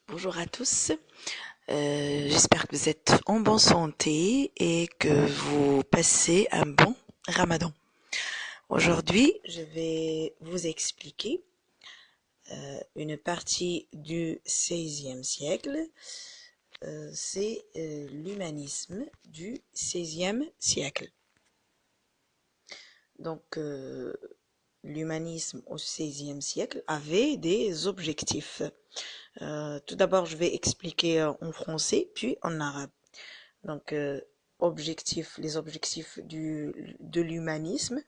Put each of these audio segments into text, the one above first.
Bonjour à tous, j'espère que vous êtes en bonne santé et que vous passez un bon Ramadan. Aujourd'hui, je vais vous expliquer une partie du XVIe siècle. C'est l'humanisme du XVIe siècle. Donc, l'humanisme au XVIe siècle avait des objectifs. Tout d'abord, je vais expliquer en français, puis en arabe. Donc, les objectifs de l'humanisme,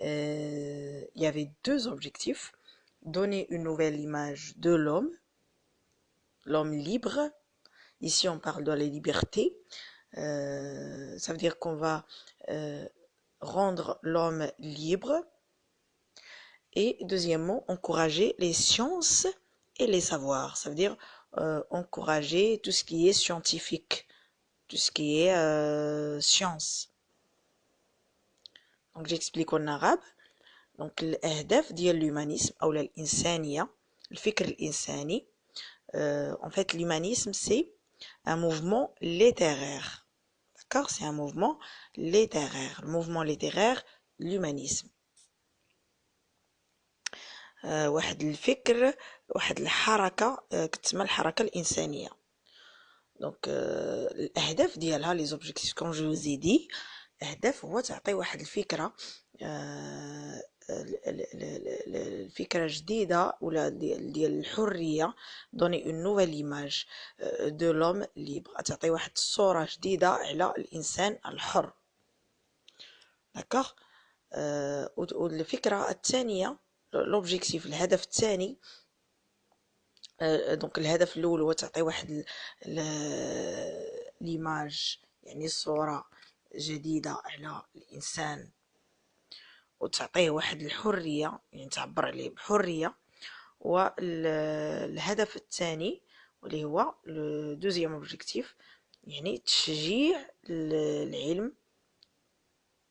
il y avait deux objectifs. Donner une nouvelle image de l'homme libre. Ici, on parle de la liberté. Ça veut dire qu'on va rendre l'homme libre. Et deuxièmement, encourager les sciences et les savoirs. Ça veut dire encourager tout ce qui est scientifique, tout ce qui est science. Donc j'explique en arabe. Donc الأهداف ديال l'humanisme أو الإنسانية الفكر الإنساني. En fait, l'humanisme, c'est un mouvement littéraire. D'accord? C'est un mouvement littéraire. Le mouvement littéraire, l'humanisme. واحد الفكر واحد الحركة كتسمى الحركة الإنسانية. دونك الأهداف ديالها لي زوبجيكتيف كون جو زي دي. الهدف هو تعطي واحد الفكرة الفكرة جديدة ولا ديال الحرية. دوني اون نوفيل ايماج دو لوم ليبر. تعطي واحد الصورة جديدة على الإنسان الحر. داكوغ. والفكرة الثانية لوبجيكتيف الهدف الثاني. دونك الهدف الاول هو تعطي واحد ليماج يعني الصورة جديدة على الإنسان وتعطيه واحد الحرية يعني تعبر عليه بحرية. والهدف الثاني واللي هو لو دوزيام اوبجيكتيف يعني تشجيع العلم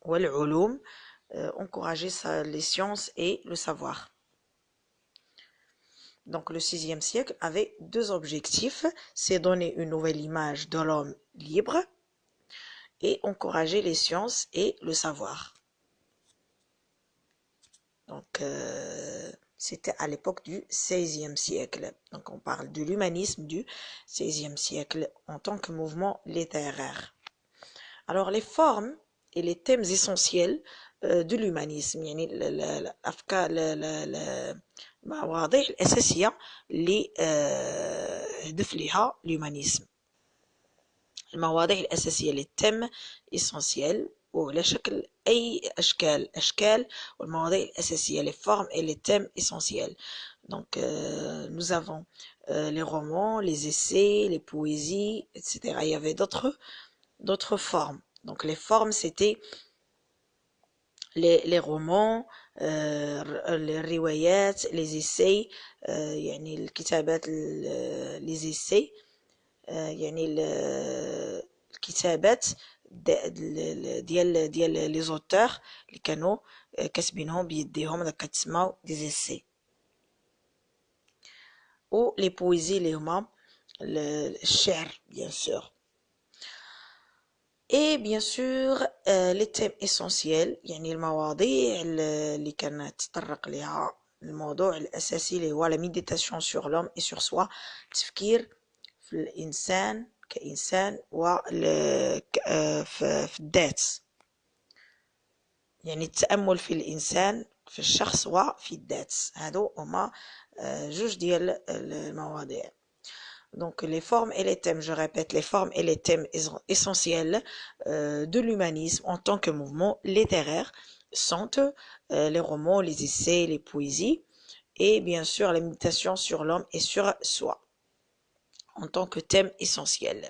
والعلوم. encourager les sciences et le savoir. Donc le VIe siècle avait deux objectifs, c'est donner une nouvelle image de l'homme libre et encourager les sciences et le savoir. Donc c'était à l'époque du XVIe siècle. Donc on parle de l'humanisme du XVIe siècle en tant que mouvement littéraire. Alors les formes et les thèmes essentiels de l'humanisme يعني الأفكار المواضيع الأساسية اللي هدف لها l'humanisme. المواضيع الأساسية للثème essentiel وعلى شكل أي أشكال والمواضيع الأساسية les formes et les thèmes essentiels. Donc nous avons les romans, les essais, les poésies, etc. Il y avait d'autres formes. Donc les formes c'était les romans, les riwayat, les essais, يعني الكتابات les essais يعني الكتابات ديال لي زوتور اللي كانوا كاتبينهم بيديهم داك كتسماو دي essais. و لي بويزي اللي هما الشعر bien sûr. Et bien sûr les thèmes essentiels يعني المواضيع اللي كان تطرق لها الموضوع الأساسي اللي هو la méditation sur l'homme et sur soi. التفكير في الإنسان كإنسان في الذات يعني التأمل في الإنسان في الشخص وفي الذات. هادو هما جوج ديال المواضيع. Donc les formes et les thèmes, je répète, les formes et les thèmes essentiels de l'humanisme en tant que mouvement littéraire sont les romans, les essais, les poésies et bien sûr la méditation sur l'homme et sur soi en tant que thème essentiel.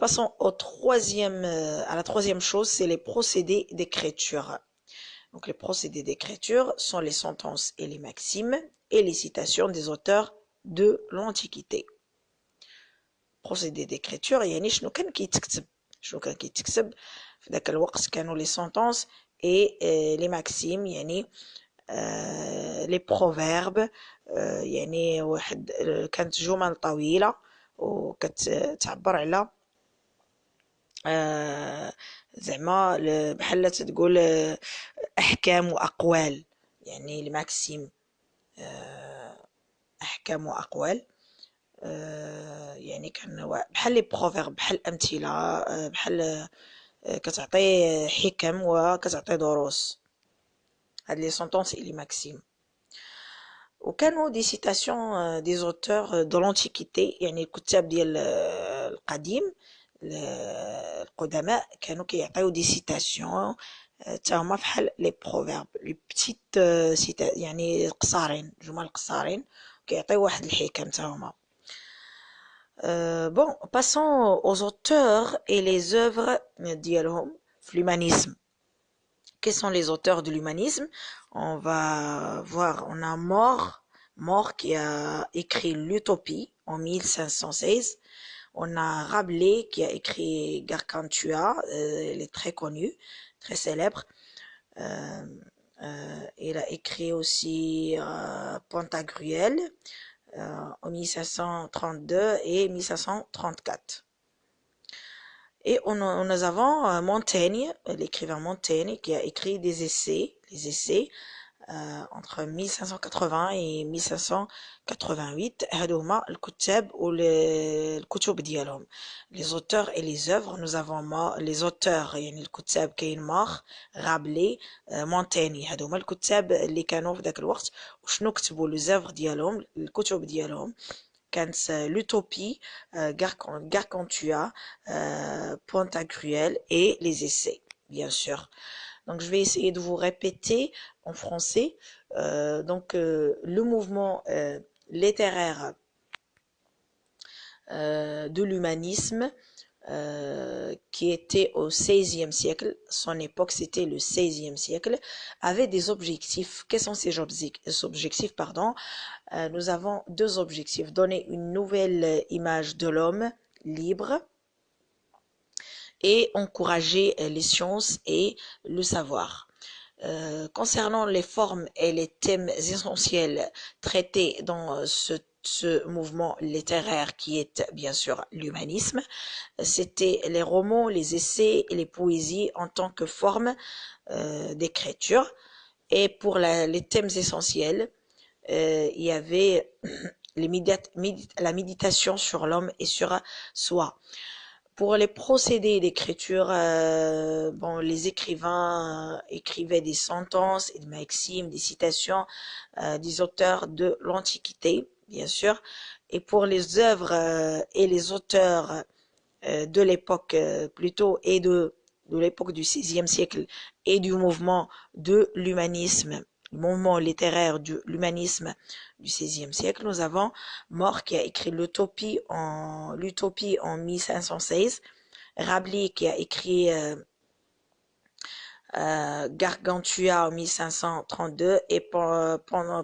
Passons à la troisième chose, c'est les procédés d'écriture. Donc les procédés d'écriture sont les sentences et les maximes et les citations des auteurs de l'Antiquité. Procédé d'écriture يعني شنو كان كيتكتب في ذاك الوقت كانوا les sentences et les maximes يعني لي بروفيرب، يعني واحد كانت جمل طويلة وكتعبر على زعما بحال تقول أحكام وأقوال، يعني الماكسيم، أحكام وأقوال. يعني كان بحال لي بروفيرب، بحال أمثلة، بحال كتعطي حكم وكتعطي دروس. هاد لي سونطونس إلي ماكسيم. وكانوا دي سيتاسيون دي زوتور دو لونتيكيتي، يعني الكتاب ديال القديم، القدماء كانوا كيعطيو دي سيتاسيون تا هما فحال لي بروفيرب، لي بتيت يعني قصارين، جمل قصارين كيعطيو واحد الحكم تا هما. Bon, passons aux auteurs et les œuvres ديالهم في l'humanisme. Quels sont les auteurs de l'humanisme? On va voir, on a More qui a écrit l'Utopie en 1516. On a Rabelais qui a écrit Gargantua, il est très connu, très célèbre. Il a écrit aussi Pantagruel en 1532 et 1534. Et nous avons Montaigne, l'écrivain Montaigne, qui a écrit des essais, les essais entre 1580 et 1588. هادوما الكتاب والكتب ديالهم. Les auteurs et les œuvres, nous avons les auteurs يعني الكتاب كاين ماخ، رابلي، مونتاني. هادوما الكتاب اللي كانوا في ذاك الوقت. وشنو كتبوا les œuvres ديالهم، الكتب ديالهم كانت l'Utopie, Gargantua, Pantagruel et les essais, bien sûr. Donc je vais essayer de vous répéter en français. Le mouvement littéraire de l'humanisme qui était au XVIe siècle, son époque c'était le XVIe siècle, avait des objectifs. Quels sont ces objectifs, pardon? Nous avons deux objectifs: donner une nouvelle image de l'homme libre et encourager les sciences et le savoir. Concernant les formes et les thèmes essentiels traités dans ce mouvement littéraire qui est bien sûr l'humanisme, c'était les romans, les essais et les poésies en tant que forme d'écriture. Et pour les thèmes essentiels, il y avait la méditation sur l'homme et sur soi. Pour les procédés d'écriture, les écrivains écrivaient des sentences, des maximes, des citations des auteurs de l'Antiquité, bien sûr. Et pour les œuvres et les auteurs de l'époque plutôt, et de l'époque du XVIe siècle et du mouvement de l'humanisme, le mouvement littéraire de l'humanisme du XVIe siècle, nous avons More qui a écrit l'Utopie en 1516, Rabelais qui a écrit Gargantua en 1532 et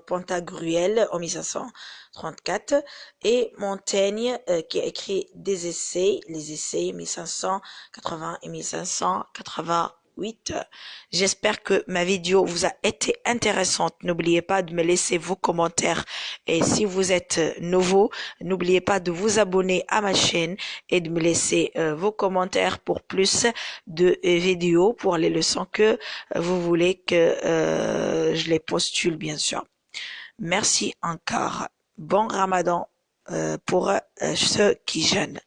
Pantagruel en 1534, et Montaigne qui a écrit des essais, les essais 1580 et 1588. J'espère que ma vidéo vous a été intéressante. N'oubliez pas de me laisser vos commentaires, et si vous êtes nouveau, n'oubliez pas de vous abonner à ma chaîne et de me laisser vos commentaires pour plus de vidéos, pour les leçons que vous voulez que je les postule, bien sûr. Merci encore. Bon Ramadan pour ceux qui jeûnent.